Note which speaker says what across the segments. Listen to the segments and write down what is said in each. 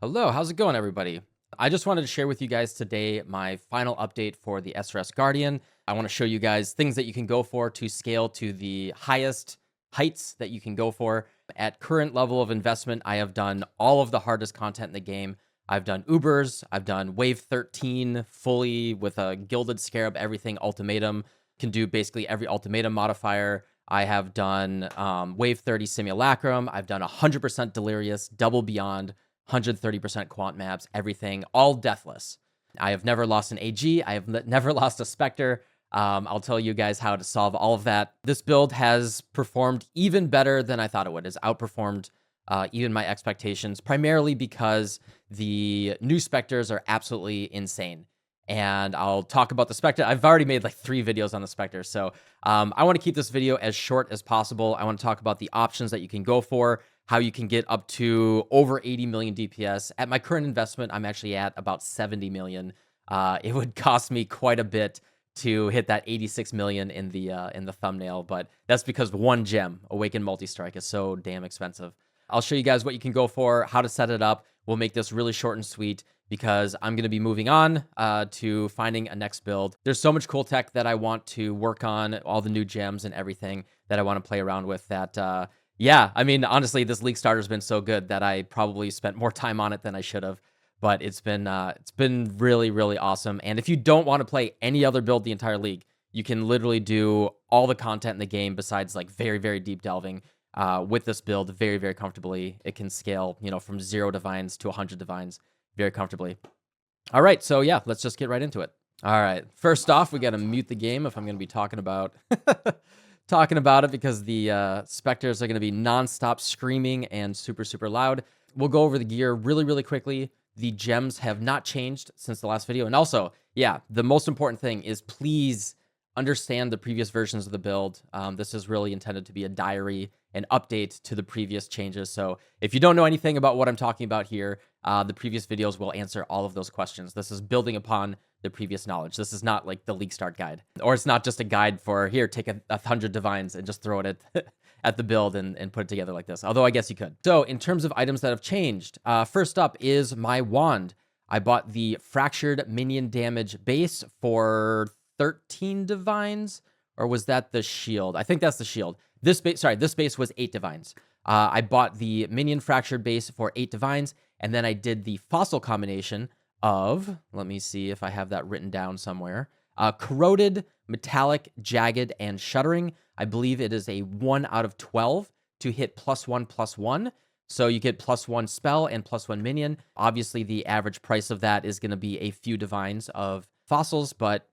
Speaker 1: Hello, how's it going, everybody? I just wanted to share with you guys today my final update for the SRS Guardian. I want to show you guys things that you can go for to scale to the highest heights that you can go for. At current level of investment, I have done all of the hardest content in the game. I've done Ubers, I've done Wave 13 fully with a Gilded Scarab, everything ultimatum, can do basically every ultimatum modifier. I have done Wave 30 Simulacrum, I've done 100% Delirious, Double Beyond, 130% quant maps, everything, all deathless. I have never lost an AG. I have never lost a Spectre. I'll tell you guys how to solve all of that. This build has performed even better than I thought it would. It's outperformed even my expectations, primarily because the new Spectres are absolutely insane. And I'll talk about the Spectre. I've already made like 3 videos on the Spectre. So I want to keep this video as short as possible. I want to talk about the options that you can go for, how you can get up to over 80 million DPS. At my current investment, I'm actually at about 70 million. It would cost me quite a bit to hit that 86 million in the thumbnail, but that's because one gem, Awakened Multi-Strike, is so damn expensive. I'll show you guys what you can go for, how to set it up. We'll make this really short and sweet because I'm going to be moving on to finding a next build. There's so much cool tech that I want to work on, all the new gems and everything that I want to play around with that, yeah, I mean, honestly, this League starter's been so good that I probably spent more time on it than I should have. But it's been really, really awesome. And if you don't want to play any other build the entire league, you can literally do all the content in the game besides like very, very deep delving with this build very, very comfortably. It can scale, from 0 divines to 100 divines very comfortably. All right, so yeah, let's just get right into it. All right, first off, we got to mute the game if I'm going to be talking about it because the specters are going to be nonstop screaming and super, super loud. We'll go over the gear really, really quickly. The gems have not changed since the last video. And also, yeah, the most important thing is please understand the previous versions of the build. This is really intended to be a diary, an update to the previous changes. So if you don't know anything about what I'm talking about here, the previous videos will answer all of those questions. This is building upon the previous knowledge. This is not like the League Start guide, or it's not just a guide for here, take 100 divines and just throw it at the build and put it together like this. Although I guess you could. So in terms of items that have changed, first up is my wand. I bought the fractured minion damage base for 13 divines, or was that the shield? I think that's the shield. This base was 8 divines. I bought the minion fractured base for 8 divines, and then I did the fossil combination of, let me see if I have that written down somewhere, corroded, metallic, jagged, and shuddering. I believe it is a 1 out of 12 to hit +1/+1. So you get +1 spell and +1 minion. Obviously, the average price of that is going to be a few divines of fossils, but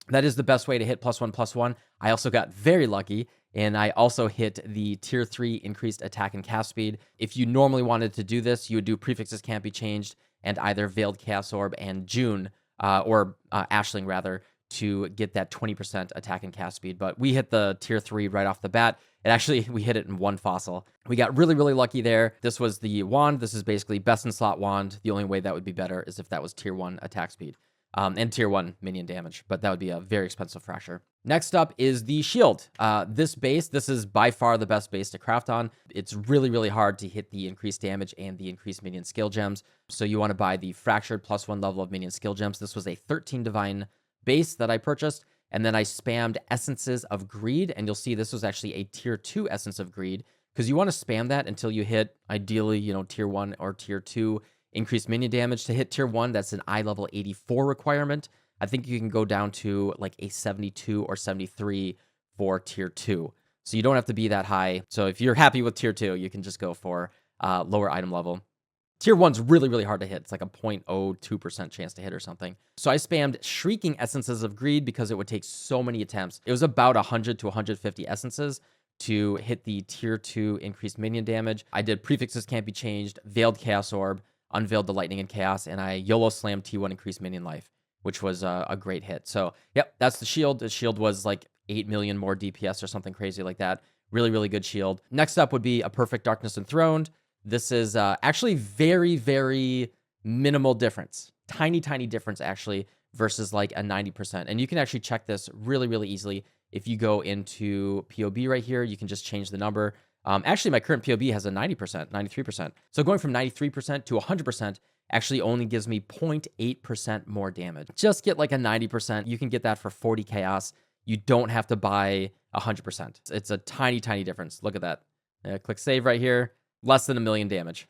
Speaker 1: that is the best way to hit +1/+1. I also got very lucky, and I also hit the tier 3 increased attack and cast speed. If you normally wanted to do this, you would do prefixes can't be changed and either Veiled Chaos Orb and June, or Ashling rather, to get that 20% attack and cast speed. But we hit the tier 3 right off the bat. We hit it in 1 fossil. We got really, really lucky there. This was the wand. This is basically best in slot wand. The only way that would be better is if that was tier 1 attack speed. And tier 1 minion damage, but that would be a very expensive fracture. Next up is the shield. This is by far the best base to craft on. It's really, really hard to hit the increased damage and the increased minion skill gems. So you want to buy the fractured +1 level of minion skill gems. This was a 13 divine base that I purchased, and then I spammed Essences of Greed, and you'll see this was actually a tier 2 Essence of Greed, because you want to spam that until you hit, ideally, tier 1 or tier 2 increased minion damage. To hit tier 1, that's an eye level 84 requirement. I think you can go down to like a 72 or 73 for tier 2. So you don't have to be that high. So if you're happy with tier 2, you can just go for lower item level. Tier 1's really, really hard to hit. It's like a 0.02% chance to hit or something. So I spammed Shrieking Essences of Greed because it would take so many attempts. It was about 100 to 150 essences to hit the tier 2 increased minion damage. I did prefixes can't be changed, Veiled Chaos Orb, Unveiled the Lightning and Chaos, and I YOLO slammed T1 increased minion life, which was a great hit. So, yep, that's the shield. The shield was like 8 million more DPS or something crazy like that. Really, really good shield. Next up would be a Perfect Darkness Enthroned. This is actually very, very minimal difference. Tiny, tiny difference, actually, versus like a 90%. And you can actually check this really, really easily. If you go into POB right here, you can just change the number. Actually, my current POB has a 90%, 93%. So going from 93% to 100% actually only gives me 0.8% more damage. Just get like a 90%. You can get that for 40 chaos. You don't have to buy 100%. It's a tiny, tiny difference. Look at that. Click save right here. Less than 1 million damage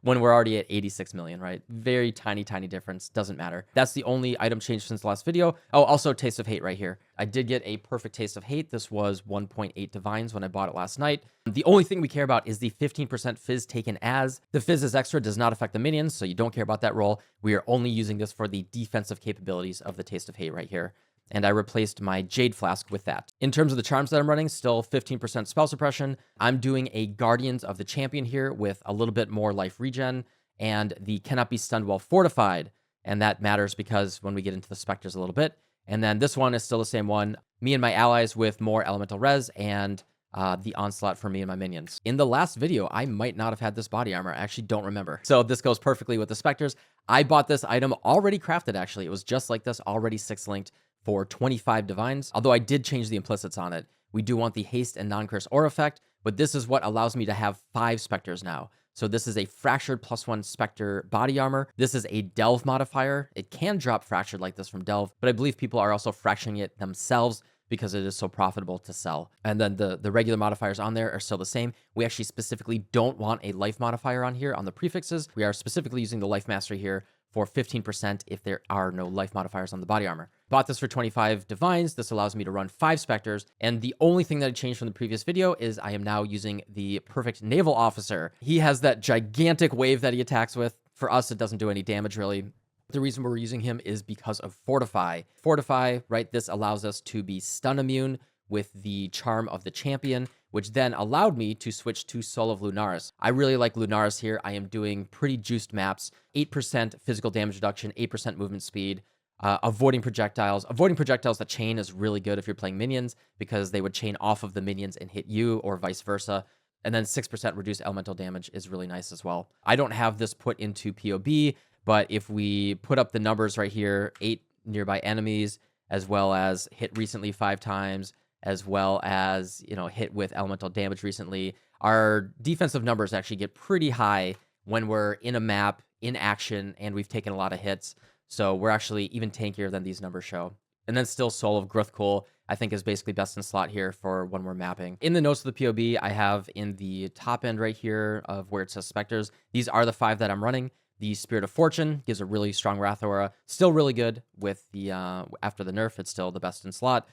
Speaker 1: when we're already at 86 million, right? Very tiny, tiny difference. Doesn't matter. That's the only item change since the last video. Oh, also Taste of Hate right here. I did get a perfect Taste of Hate. This was 1.8 divines when I bought it last night. The only thing we care about is the 15% fizz taken as. The fizz is extra, does not affect the minions, so you don't care about that roll. We are only using this for the defensive capabilities of the Taste of Hate right here. And I replaced my Jade Flask with that. In terms of the charms that I'm running, still 15% spell suppression. I'm doing a Guardians of the Champion here with a little bit more life regen, and the cannot be stunned while fortified. And that matters because when we get into the specters a little bit. And then this one is still the same one. Me and my allies with more elemental res, and the onslaught for me and my minions. In the last video, I might not have had this body armor. I actually don't remember. So this goes perfectly with the specters. I bought this item already crafted, actually. It was just like this, already 6-linked for 25 divines. Although I did change the implicits on it. We do want the haste and non-curse aura effect, but this is what allows me to have 5 specters now. So this is a fractured +1 specter body armor. This is a delve modifier. It can drop fractured like this from delve, but I believe people are also fracturing it themselves because it is so profitable to sell. And then the regular modifiers on there are still the same. We actually specifically don't want a life modifier on here on the prefixes. We are specifically using the life mastery here for 15% if there are no life modifiers on the body armor. Bought this for 25 divines. This allows me to run 5 specters. And the only thing that I changed from the previous video is I am now using the perfect naval officer. He has that gigantic wave that he attacks with. For us, it doesn't do any damage really. The reason we're using him is because of Fortify. Fortify, right? This allows us to be stun immune with the charm of the champion, which then allowed me to switch to Soul of Lunaris. I really like Lunaris here. I am doing pretty juiced maps, 8% physical damage reduction, 8% movement speed, avoiding projectiles. Avoiding projectiles that chain is really good if you're playing minions because they would chain off of the minions and hit you or vice versa. And then 6% reduced elemental damage is really nice as well. I don't have this put into PoB, but if we put up the numbers right here, 8 nearby enemies, as well as hit recently 5 times, as well as, hit with elemental damage recently, our defensive numbers actually get pretty high when we're in a map, in action, and we've taken a lot of hits. So we're actually even tankier than these numbers show. And then still Soul of Gruthkul, I think is basically best in slot here for when we're mapping. In the notes of the PoB, I have in the top end right here of where it says specters, these are the 5 that I'm running. The Spirit of Fortune gives a really strong Wrath Aura. Still really good with the, after the nerf, it's still the best in slot.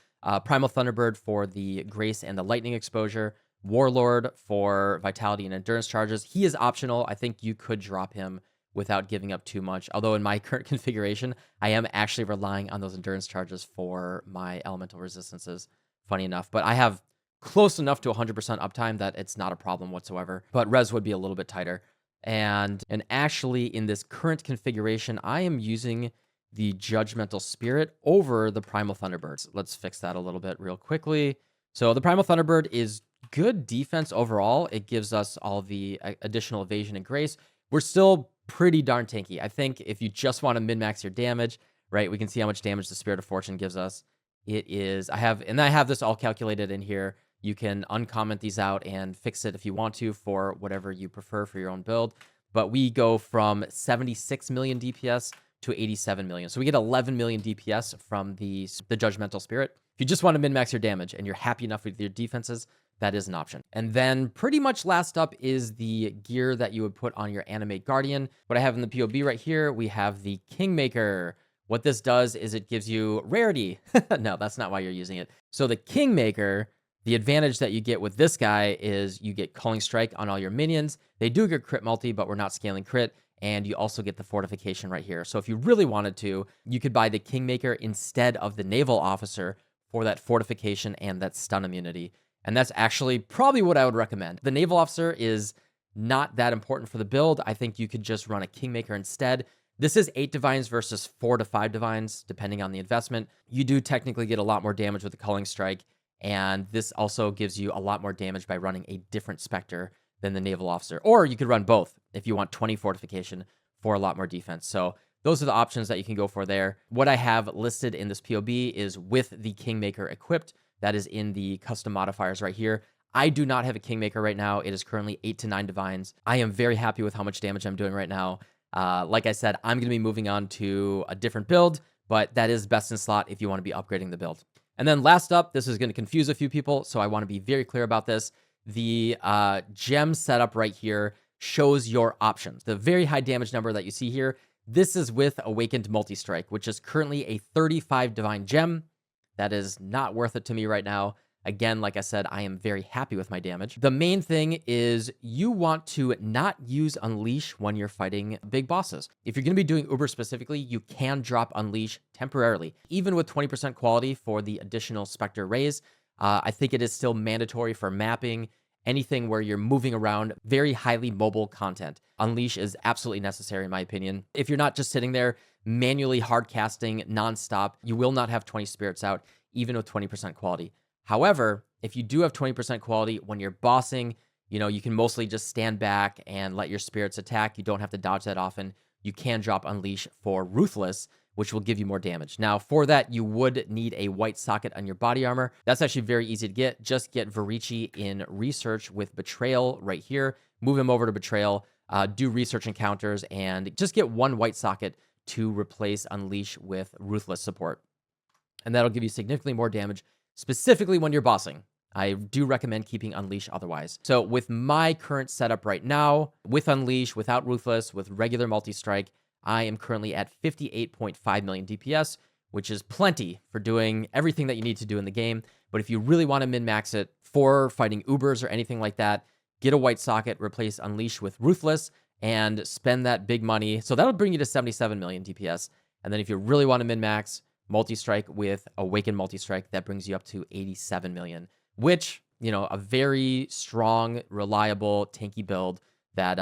Speaker 1: Primal Thunderbird for the Grace and the Lightning exposure. Warlord for Vitality and Endurance charges. He is optional. I think you could drop him without giving up too much. Although in my current configuration, I am actually relying on those Endurance charges for my elemental resistances, funny enough. But I have close enough to 100% uptime that it's not a problem whatsoever. But res would be a little bit tighter. And actually, in this current configuration, I am using the Judgmental Spirit over the Primal Thunderbird. Let's fix that a little bit real quickly. So the Primal Thunderbird is good defense overall. It gives us all the additional evasion and grace. We're still pretty darn tanky. I think if you just want to min-max your damage, right, we can see how much damage the Spirit of Fortune gives us. It is, I have this all calculated in here. You can uncomment these out and fix it if you want to for whatever you prefer for your own build. But we go from 76 million DPS to 87 million. So we get 11 million DPS from the Judgmental Spirit. If you just want to min-max your damage and you're happy enough with your defenses, that is an option. And then pretty much last up is the gear that you would put on your Animate Guardian. What I have in the PoB right here, we have the Kingmaker. What this does is it gives you rarity. No, that's not why you're using it. So the Kingmaker, the advantage that you get with this guy is you get Culling Strike on all your minions. They do get crit multi, but we're not scaling crit. And you also get the fortification right here. So if you really wanted to, you could buy the Kingmaker instead of the Naval Officer for that fortification and that stun immunity. And that's actually probably what I would recommend. The Naval Officer is not that important for the build. I think you could just run a Kingmaker instead. This is 8 divines versus 4 to 5 divines, depending on the investment. You do technically get a lot more damage with the Culling Strike. And this also gives you a lot more damage by running a different Spectre than the Naval Officer. Or you could run both if you want 20 fortification for a lot more defense. So those are the options that you can go for there. What I have listed in this PoB is with the Kingmaker equipped. That is in the custom modifiers right here. I do not have a Kingmaker right now. It is currently 8 to 9 divines. I am very happy with how much damage I'm doing right now. Like I said, I'm going to be moving on to a different build, but that is best in slot if you want to be upgrading the build. And then last up, this is going to confuse a few people, so I want to be very clear about this. The gem setup right here shows your options. The very high damage number that you see here, this is with Awakened Multi-Strike, which is currently a 35 divine gem. That is not worth it to me right now. Again, like I said, I am very happy with my damage. The main thing is you want to not use Unleash when you're fighting big bosses. If you're going to be doing Uber specifically, you can drop Unleash temporarily. Even with 20% quality for the additional Spectre raise, I think it is still mandatory for mapping, anything where you're moving around, very highly mobile content. Unleash is absolutely necessary in my opinion. If you're not just sitting there manually hard casting nonstop, you will not have 20 spirits out, even with 20% quality. However, if you do have 20% quality when you're bossing, you can mostly just stand back and let your spirits attack. You don't have to dodge that often. You can drop Unleash for Ruthless, which will give you more damage. Now, for that, you would need a white socket on your body armor. That's actually very easy to get. Just get Varici in Research with Betrayal right here. Move him over to Betrayal, do Research encounters, and just get one white socket to replace Unleash with Ruthless support. And that'll give you significantly more damage, specifically when you're bossing. I do recommend keeping Unleash otherwise. So with my current setup right now, with Unleash, without Ruthless, with regular multi-strike, I am currently at 58.5 million DPS, which is plenty for doing everything that you need to do in the game. But if you really want to min-max it for fighting Ubers or anything like that, get a white socket, replace Unleash with Ruthless, and spend that big money. So that'll bring you to 77 million DPS. And then if you really want to min-max, multi-strike with Awakened Multi-Strike, that brings you up to 87 million, which, a very strong, reliable, tanky build that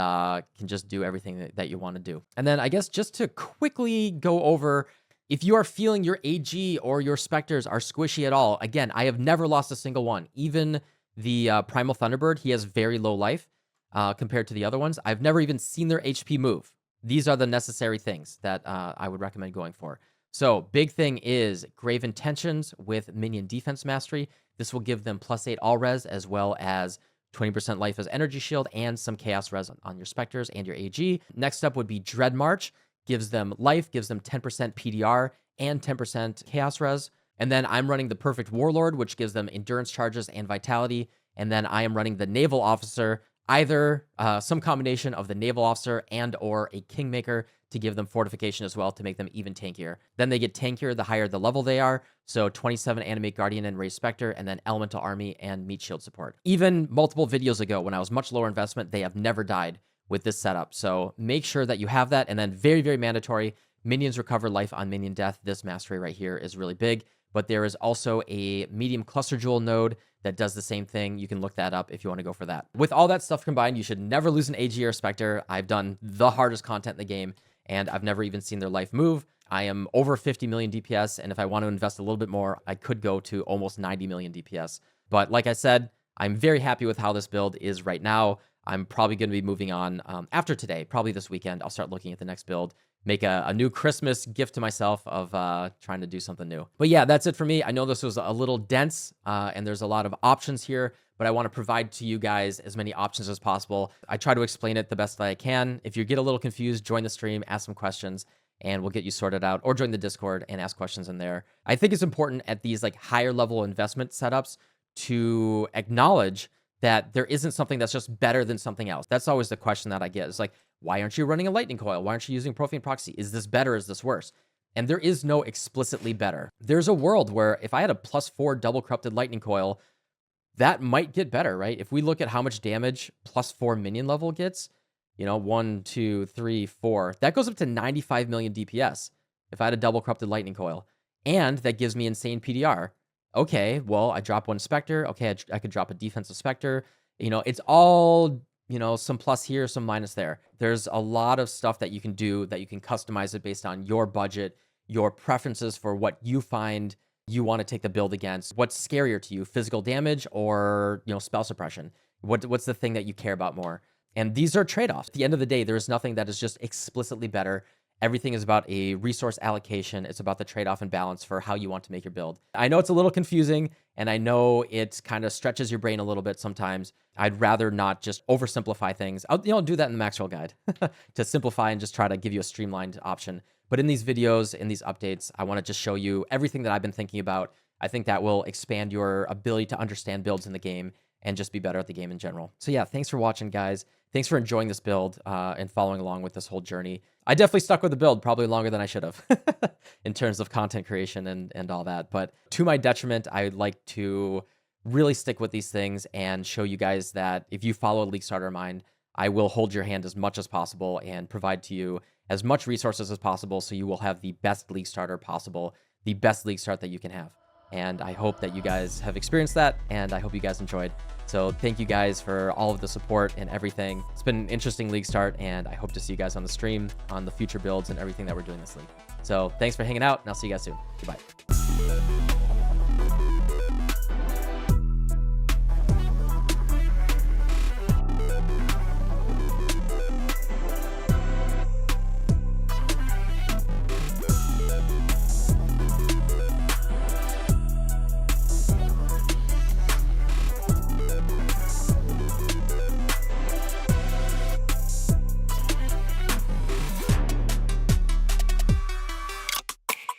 Speaker 1: can just do everything that you want to do. And then I guess just to quickly go over, if you are feeling your AG or your Spectres are squishy at all, again, I have never lost a single one. Even the Primal Thunderbird, he has very low life compared to the other ones. I've never even seen their HP move. These are the necessary things that I would recommend going for. So big thing is Grave Intentions with Minion Defense Mastery. This will give them +8 all res, as well as 20% life as energy shield and some chaos res on your Spectres and your AG. Next up would be Dread March. Gives them life, gives them 10% PDR and 10% chaos res. And then I'm running the Perfect Warlord, which gives them endurance charges and vitality. And then I am running the Naval Officer, either some combination of the Naval Officer and or a Kingmaker to give them fortification as well to make them even tankier. Then they get tankier the higher the level they are. So 27 Animate Guardian and Raise Spectre, and then Elemental Army and Meat Shield support. Even multiple videos ago when I was much lower investment, they have never died with this setup. So make sure that you have that. And then very, very mandatory, minions recover life on minion death. This mastery right here is really big. But there is also a medium cluster jewel node that does the same thing. You can look that up if you want to go for that. With all that stuff combined, you should never lose an AG or Spectre. I've done the hardest content in the game, and I've never even seen their life move. I am over 50 million DPS, and if I want to invest a little bit more, I could go to almost 90 million DPS. But like I said, I'm very happy with how this build is right now. I'm probably going to be moving on after today, probably this weekend. I'll start looking at the next build, make a new Christmas gift to myself of trying to do something new. But yeah, that's it for me. I know this was a little dense and there's a lot of options here, but I want to provide to you guys as many options as possible. I try to explain it the best that I can. If you get a little confused, join the stream, ask some questions, and we'll get you sorted out, or join the Discord and ask questions in there. I think it's important at these like higher level investment setups to acknowledge that there isn't something that's just better than something else. That's always the question that I get. It's like, why aren't you running a lightning coil? Why aren't you using Profane Proxy? Is this better? Is this worse? And there is no explicitly better. There's a world where if I had a +4 double corrupted lightning coil, that might get better, right? If we look at how much damage +4 minion level gets, 1, 2, 3, 4, that goes up to 95 million DPS if I had a double corrupted lightning coil. And that gives me insane PDR. Okay, well, I drop one Spectre. Okay, I could drop a defensive Spectre. It's all, some plus here, some minus there. There's a lot of stuff that you can do, that you can customize it based on your budget, your preferences for what you find you want to take the build against. What's scarier to you, physical damage or, spell suppression? What's the thing that you care about more? And these are trade-offs. At the end of the day, there is nothing that is just explicitly better. Everything is about a resource allocation. It's about the trade-off and balance for how you want to make your build. I know it's a little confusing, and I know it kind of stretches your brain a little bit sometimes. I'd rather not just oversimplify things. I'll do that in the Maxwell guide to simplify and just try to give you a streamlined option. But in these videos, in these updates, I want to just show you everything that I've been thinking about. I think that will expand your ability to understand builds in the game and just be better at the game in general. So yeah, thanks for watching, guys. Thanks for enjoying this build and following along with this whole journey. I definitely stuck with the build probably longer than I should have in terms of content creation and all that. But to my detriment, I would like to really stick with these things and show you guys that if you follow League Starter Mind, I will hold your hand as much as possible and provide to you as much resources as possible so you will have the best League Starter possible, the best League Start that you can have. And I hope that you guys have experienced that, and I hope you guys enjoyed. So thank you guys for all of the support and everything. It's been an interesting League Start, and I hope to see you guys on the stream, on the future builds and everything that we're doing this league. So thanks for hanging out, and I'll see you guys soon. Goodbye.